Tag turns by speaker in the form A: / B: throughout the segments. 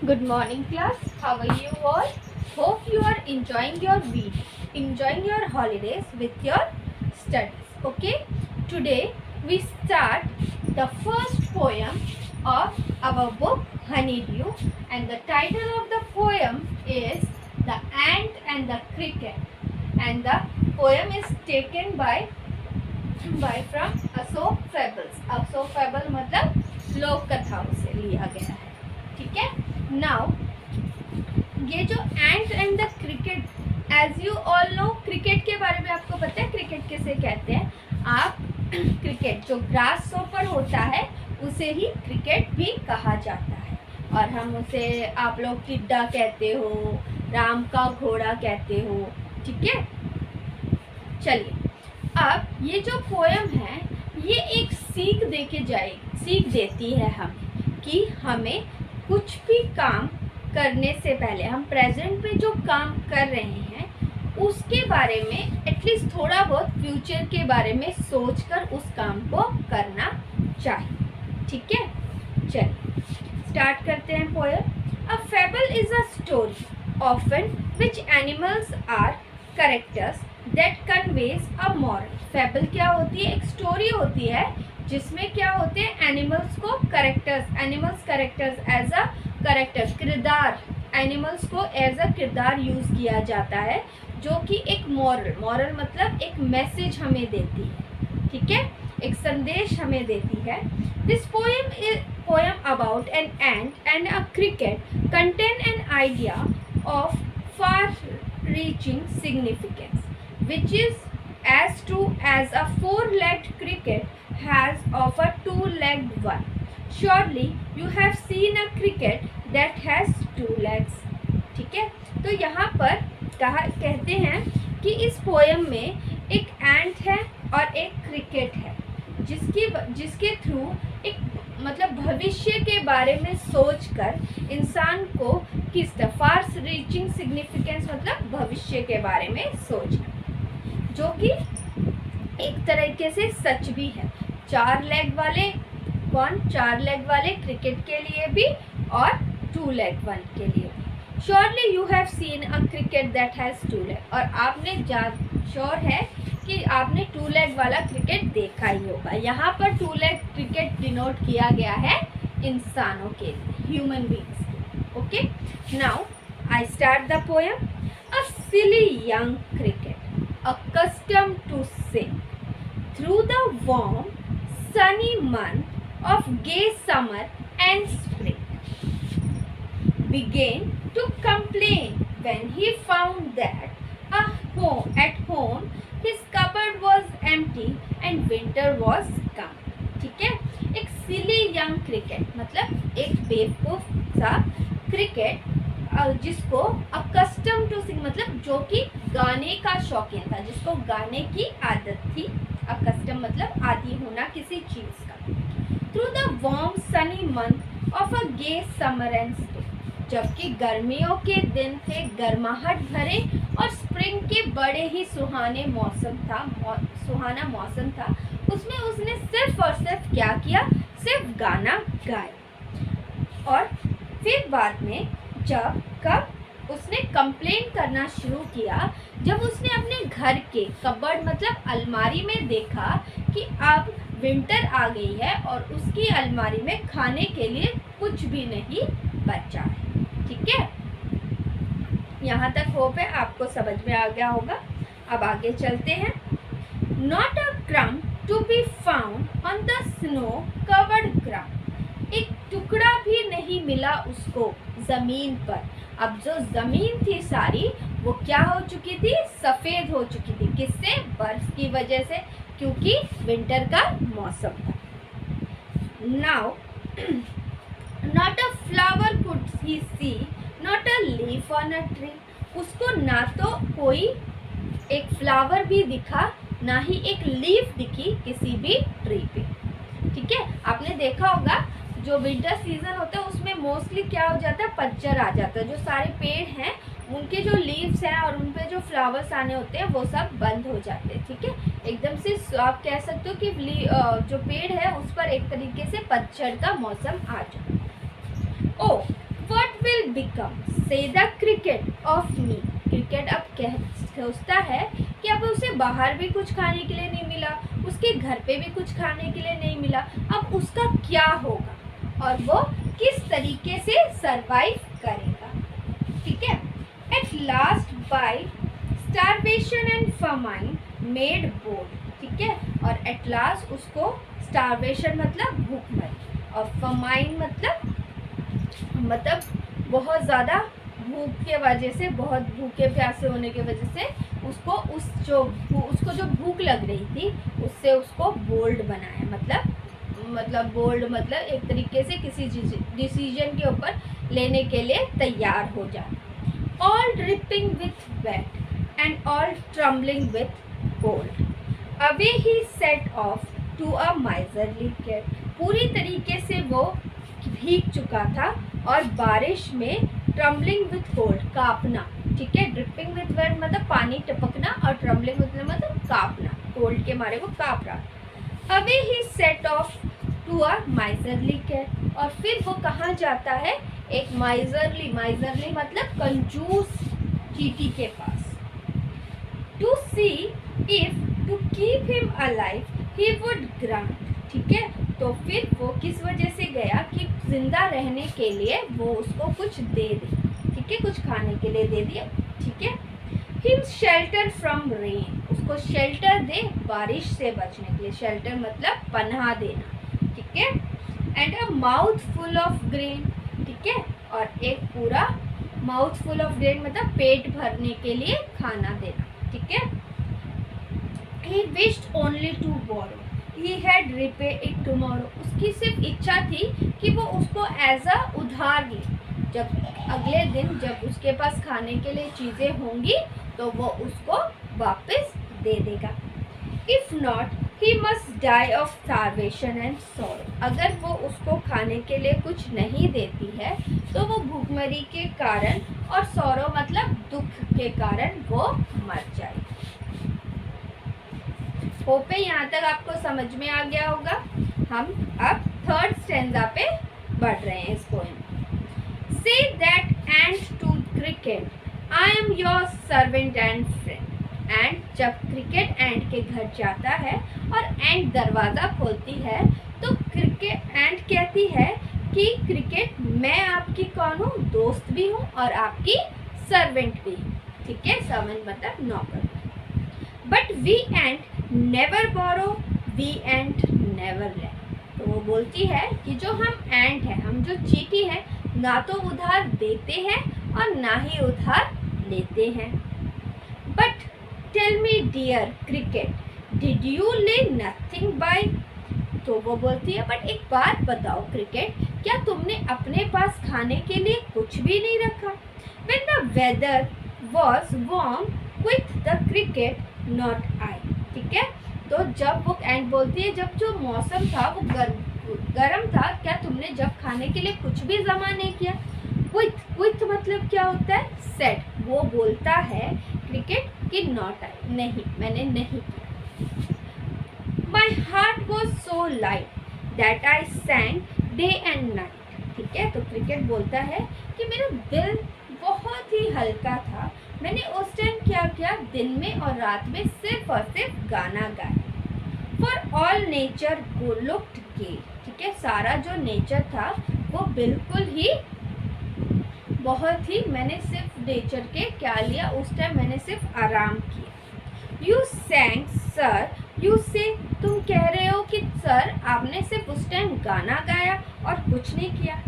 A: Good morning class. How are you all? Hope you are enjoying your holidays with your studies. Okay? Today we start the first poem of our book Honeydew, and the title of the poem is The Ant and the Cricket, and the poem is taken by from Ashok fables. Ashok fable मतलब लोक कथाओं से लिया गया है. ठीक है. Now ये जो ant and the cricket, as you all know, cricket के बारे में आपको पता है क्रिकेट किसे कहते हैं? आप क्रिकेट जो ग्रास सोपर होता है उसे ही क्रिकेट भी कहा जाता है, और हम उसे, आप लोग टिड्डा कहते हो, राम का घोड़ा कहते हो. ठीक है. चलिए, अब ये जो पोयम है ये एक सीख सीख देती है हमें कि हमें कुछ भी काम करने से पहले, हम प्रेजेंट में जो काम कर रहे हैं उसके बारे में एटलीस्ट थोड़ा बहुत फ्यूचर के बारे में सोचकर उस काम को करना चाहिए. ठीक है. चलिए स्टार्ट करते हैं poem. A fable is a story often which animals are characters that conveys a moral. Fable क्या होती है? एक स्टोरी होती है जिसमें क्या होते हैं? एनिमल्स को कैरेक्टर्स एज अ कैरेक्टर्स, किरदार, एनिमल्स को एज अ किरदार यूज किया जाता है, जो कि एक मॉरल मतलब एक मैसेज हमें देती है. ठीक है. एक संदेश हमें देती है. This poem about an ant and a cricket contain an idea of far reaching significance, which is as true as a four-legged cricket has of a two-legged one. Surely you have seen a cricket that has two legs. ठीक है. तो यहाँ पर कहते हैं कि इस poem में एक एंट है और एक क्रिकेट है, जिसके थ्रू एक मतलब भविष्य के बारे में सोचकर इंसान को किस फार रीचिंग सिग्निफिकेंस मतलब भविष्य के बारे में सोचना, जो कि एक तरीके से सच भी है. चार लेग वाले क्रिकेट के लिए भी और टू लेग वन के लिए भी. Surely you have seen a cricket that has two leg. और आपने श्योर है कि आपने टू लेग वाला क्रिकेट देखा ही होगा. यहाँ पर टू लेग क्रिकेट डिनोट किया गया है इंसानों के लिए, human beings. Okay. Now I start the poem. A silly young cricket accustomed to sing through the warm sunny month of gay summer and spring began to complain when he found that at home his cupboard was empty and winter was come. ठीक है. एक सिली young cricket मतलब एक बेवकूफ सा cricket, जिसको accustomed to sing मतलब जो कि गाने का शौकीन था, जिसको गाने की आदत थी. अकस्टम मतलब आदी होना किसी चीज का. Through the warm sunny month of a gay summer and spring, जबकि गर्मियों के दिन थे गर्माहट भरे और स्प्रिंग के बड़े ही सुहाना मौसम था, उसमें उसने सिर्फ और सिर्फ क्या किया? सिर्फ गाना गाया. और फिर बाद में कब उसने कंप्लेन करना शुरू किया, जब उसने अपने घर के कबर्ड मतलब अलमारी में देखा कि अब विंटर आ गई है और उसकी अलमारी में खाने के लिए कुछ भी नहीं बचा है. ठीक है. यहाँ तक होप है आपको समझ में आ गया होगा. अब आगे चलते हैं. Not a crumb to be found on the snow covered ground. एक टुकड़ा भी नहीं मिला उसको जमीन पर. अब जो जमीन थी सारी वो क्या हो चुकी थी? सफेद हो चुकी थी. किससे? बर्फ की वजह से, क्योंकि विंटर का मौसम था. Now not a flower could he see, not a leaf on a tree. उसको ना तो कोई एक फ्लावर भी दिखा, ना ही एक लीफ दिखी किसी भी ट्री पे. ठीक है. आपने देखा होगा जो विंटर सीजन होता है उसमें मोस्टली क्या हो जाता है? पतझड़ आ जाता है. जो सारे पेड़ हैं उनके जो लीव्स हैं और उन पे जो फ्लावर्स आने होते हैं वो सब बंद हो जाते हैं. ठीक है. एकदम से आप कह सकते हो कि जो पेड़ है उस पर एक तरीके से पतझड़ का मौसम आ जाए. Oh what will become, say the cricket of me. Cricket अब सोचता है कि अब उसे बाहर भी कुछ खाने के लिए नहीं मिला, उसके घर पे भी कुछ खाने के लिए नहीं मिला, अब उसका क्या होगा और वो किस तरीके से सरवाइव करेगा. ठीक है. At last by starvation and famine made bold. ठीक है. और एट लास्ट उसको स्टारवेशन मतलब भूखमरी और famine मतलब बहुत ज़्यादा भूख के वजह से, बहुत भूखे प्यासे होने की वजह से उसको उसको जो भूख लग रही थी उससे उसको बोल्ड बनाया. मतलब बोल्ड मतलब एक तरीके से किसी डिसीजन के ऊपर लेने के लिए तैयार हो जाए. All dripping with wet and all trembling with cold away he set off to a miserly cat. पूरी तरीके से वो भीग चुका था और बारिश में ट्रम्बलिंग विथ कोल्ड कांपना. ठीक है. ड्रिपिंग विथ वेट मतलब पानी टपकना और ट्रम्बलिंग विथ मतलब कांपना, कोल्ड के मारे वो कांप रहा. Away he set off to a miserly cat. और फिर वो कहाँ जाता है, एक माइजरली मतलब कंजूस चींटी के पास. To see if to keep him alive he would grant. ठीक है. तो फिर वो किस वजह से गया कि जिंदा रहने के लिए वो उसको कुछ दे दे. ठीक है. कुछ खाने के लिए दे दिया. ठीक है. Him shelter from rain. उसको शेल्टर दे बारिश से बचने के लिए. शेल्टर मतलब पनाह देना. ठीक है. And a mouth full of grain. ठीक है. और एक पूरा माउथ फुल ऑफ ग्रेन मतलब पेट भरने के लिए खाना देना. ठीक है. He wished only to borrow. He had repay it tomorrow. उसकी सिर्फ इच्छा थी कि वो उसको एज अ उधार ले. जब अगले दिन जब उसके पास खाने के लिए चीज़ें होंगी तो वो उसको वापस दे देगा. If not, he must die of starvation and sorrow. अगर वो उसको खाने के लिए कुछ नहीं देती है तो वो भूखमरी के कारण और sorrow मतलब दुख के कारण वो मर जाएगी. होप है यहाँ तक आपको समझ में आ गया होगा. हम अब थर्ड स्टेंजा पे बढ़ रहे हैं इस पोएम. से that ant to cricket I am your servant and friend. And जब क्रिकेट एंड के घर जाता है और एंड दरवाज़ा खोलती है तो क्रिकेट एंड कहती है कि क्रिकेट मैं आपकी कौन हूँ, दोस्त भी हूँ और आपकी सर्वेंट भी हूँ. ठीक है. सर्वेंट मतलब नौकर. But we and never borrow, we and never lend. तो वो बोलती है कि जो हम एंड है, हम जो चींटी है, ना तो उधार देते हैं और ना ही उधार लेते हैं. But tell me dear cricket, did you lay nothing by. तो वो बोलती है बट एक बात बताओ क्रिकेट, क्या तुमने अपने पास खाने के लिए कुछ भी नहीं रखा. When the weather was warm with the cricket not I. ठीक है. तो जब वो एंड बोलती है जब जो मौसम था वो गर्म था, क्या तुमने जब खाने के लिए कुछ भी जमा नहीं किया. विथ मतलब क्या होता है, सेट. वो बोलता है क्रिकेट कि नॉट आई, नहीं मैंने नहीं किया. My heart was so light that I सैंग day and night. ठीक है. तो क्रिकेट बोलता है कि मेरा दिल बहुत ही हल्का था, मैंने उस टाइम क्या किया, दिन में और रात में सिर्फ और सिर्फ गाना गाया. For all nature go looked gay. ठीक है. सारा जो नेचर था वो बिल्कुल ही बहुत ही, मैंने सिर्फ नेचर के क्या लिया उस टाइम, मैंने सिर्फ आराम किया. यू सैंग सर, यू से तुम कह रहे हो कि सर आपने सिर्फ उस टाइम गाना गाया और कुछ नहीं किया.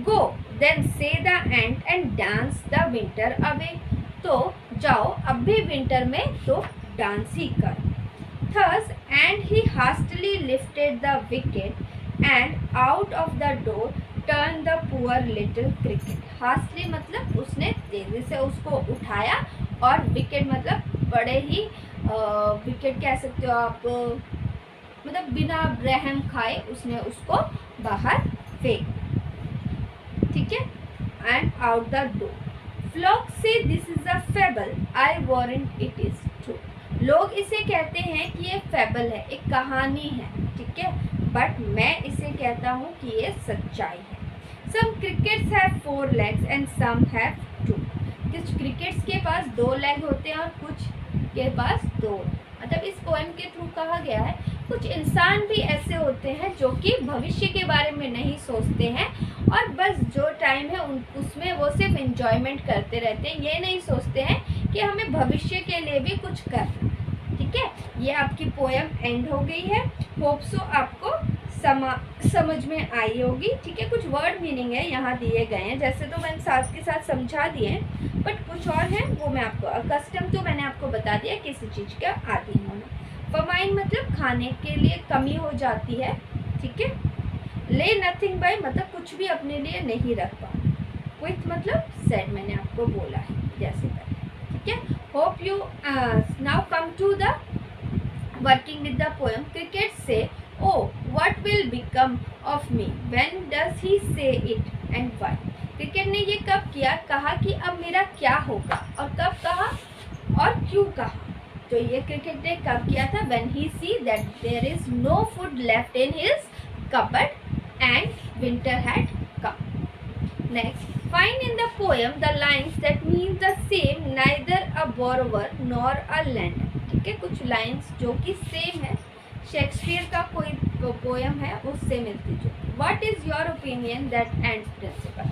A: गो देन से the end dance the winter away. तो जाओ अब भी विंटर में तो डांस ही कर. Thus and he hastily lifted the wicket and out of the door turned the poor little cricket. hastily मतलब उसने तेजी से उसको उठाया और विकेट मतलब बड़े ही विकेट कह सकते हो आप, मतलब बिना रहम खाए उसने उसको बाहर फेंक. ठीक है. And out the door. Flock से this is a fable, I warrant it is true. लोग इसे कहते हैं कि ये फेबल है, एक कहानी है. ठीक है. बट मैं इसे कहता हूँ कि ये सच्चाई है. Some crickets have 4 legs and some have 2. कुछ क्रिकेट्स के पास 2 लेग होते हैं और कुछ के पास 2. मतलब इस पोएम के थ्रू कहा गया है कुछ इंसान भी ऐसे होते हैं जो कि भविष्य के बारे में नहीं सोचते हैं और बस जो टाइम है उसमें वो सिर्फ एंजॉयमेंट करते रहते हैं. ये नहीं सोचते हैं कि हमें भविष्य के लिए भी कुछ करना है. ठीक है, ये आपकी पोएम एंड हो गई है. होप सो आपको समझ में आई होगी. ठीक है, कुछ वर्ड मीनिंग है यहाँ दिए गए हैं. जैसे तो मैंने साथ के साथ समझा दिए हैं, बट कुछ और हैं वो मैं आपको कस्टम तो मैंने आपको बता दिया किसी चीज़ का आदि होना. फमाइन मतलब खाने के लिए कमी हो जाती है. ठीक है, ले नथिंग बाय मतलब कुछ भी अपने लिए नहीं रख पाना. क्विट मतलब सेड मैंने आपको बोला है जैसे पहले. ठीक है, hope you now come to the working with the poem. Cricket से oh what will become of me, when does he say it and why. Cricket ने ये कब किया, कहा कि अब मेरा क्या होगा, और कब कहा और क्यों कहा. तो ये क्रिकेट ने कब किया था, when he see that there is no food left in his cupboard and winter had come. Next, find in the poem the lines that mean the same, neither a borrower nor a lender. ठीक है, कुछ lines जो कि same है, Shakespeare का कोई poem है उससे मिलती जुलती. What is your opinion that ant principle.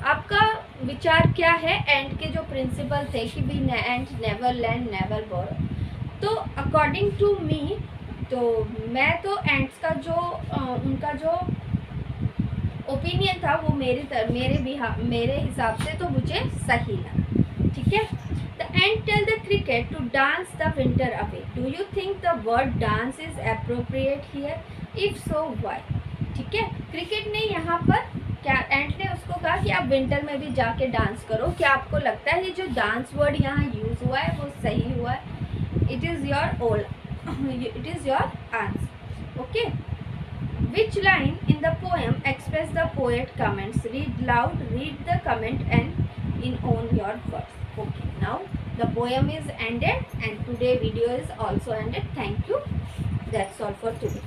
A: आपका विचार क्या है एंड के जो प्रिंसिपल थे कि we and never lend never borrow. तो अकॉर्डिंग टू मी, तो मैं तो एंड्स का जो उनका जो ओपिनियन था वो मेरे हिसाब से तो मुझे सही लगा. ठीक है, and tell the cricket to dance the winter away. Do you think the word dance is appropriate here? If so, why? ठीक है, क्रिकेट ने यहाँ पर क्या एंड ने उसको कहा कि आप विंटर में भी जाके डांस करो. क्या आपको लगता है ये जो डांस वर्ड यहाँ यूज हुआ है वो सही हुआ है? It is your answer. Okay, which line in the poem express the poet comments? Read loud, read the comment and in own your words. Okay, now the poem is ended and today video is also ended. Thank you. That's all for today.